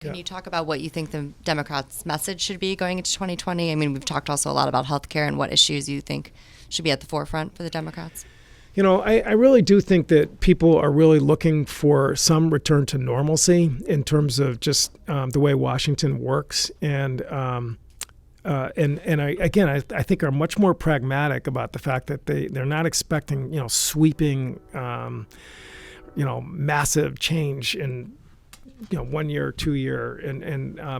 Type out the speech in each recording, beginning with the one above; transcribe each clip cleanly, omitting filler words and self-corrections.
Can you talk about what you think the Democrats' message should be going into 2020? I mean, we've talked also a lot about healthcare and what issues you think should be at the forefront for the Democrats. You know, I really do think that people are really looking for some return to normalcy in terms of just the way Washington works, and I think are much more pragmatic about the fact that they're not expecting sweeping massive change in 1 year, 2 year,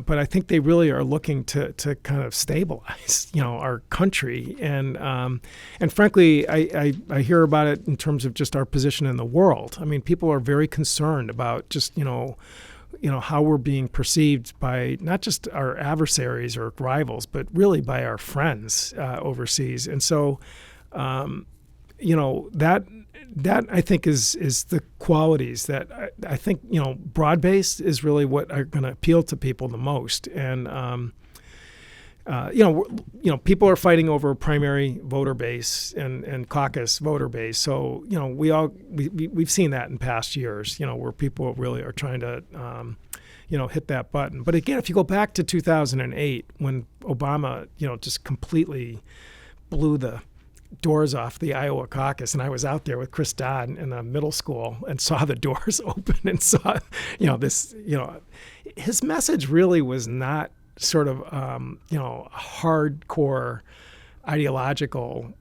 but I think they really are looking to kind of stabilize, our country, and frankly, I hear about it in terms of just our position in the world. I mean, people are very concerned about just how we're being perceived by not just our adversaries or rivals, but really by our friends overseas, and so that I think is the qualities that I think broad-based is really what are going to appeal to people the most. And people are fighting over a primary voter base and caucus voter base. So we've seen that in past years. Where people really are trying to hit that button. But again, if you go back to 2008 when Obama just completely blew the doors off the Iowa caucus, and I was out there with Chris Dodd in a middle school and saw the doors open and saw, his message really was not sort of, hardcore ideological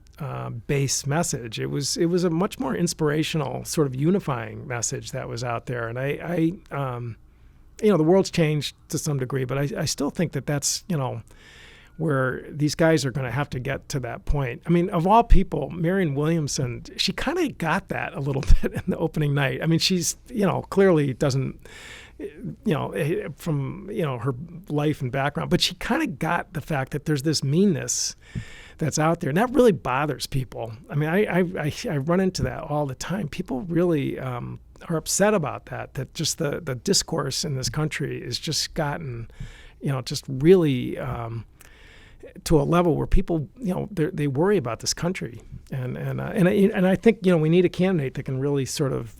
base message. It was a much more inspirational sort of unifying message that was out there. And I the world's changed to some degree, but I still think that that's, where these guys are going to have to get to that point. I mean, of all people, Marianne Williamson, she kind of got that a little bit in the opening night. I mean, she's, clearly doesn't, from, her life and background, but she kind of got the fact that there's this meanness that's out there. And that really bothers people. I mean, I run into that all the time. People really are upset about that just the discourse in this country is just gotten, just really to a level where people, they worry about this country, and I think we need a candidate that can really sort of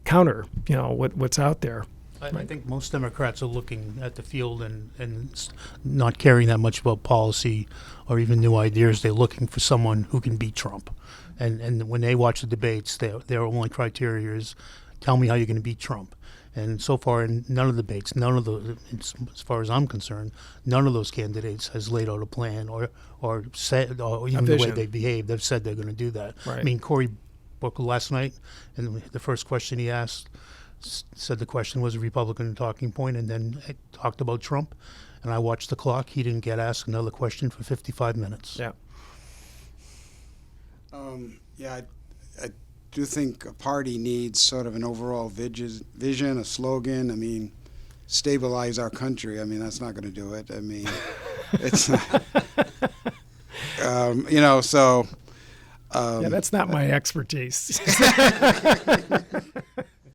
counter what's out there. I think most Democrats are looking at the field and not caring that much about policy or even new ideas. They're looking for someone who can beat Trump, and when they watch the debates, their only criteria is tell me how you're going to beat Trump. And so far, in none of the debates, as far as I'm concerned, none of those candidates has laid out a plan or said, or even the way they behave, they've said they're going to do that. Right. I mean, Cory Booker last night, and the first question he asked, said the question was a Republican talking point, and then it talked about Trump. And I watched the clock. He didn't get asked another question for 55 minutes. Yeah. I do think a party needs sort of an overall vision, a slogan. I mean, stabilize our country. I mean, that's not going to do it. I mean, it's not, that's not my expertise.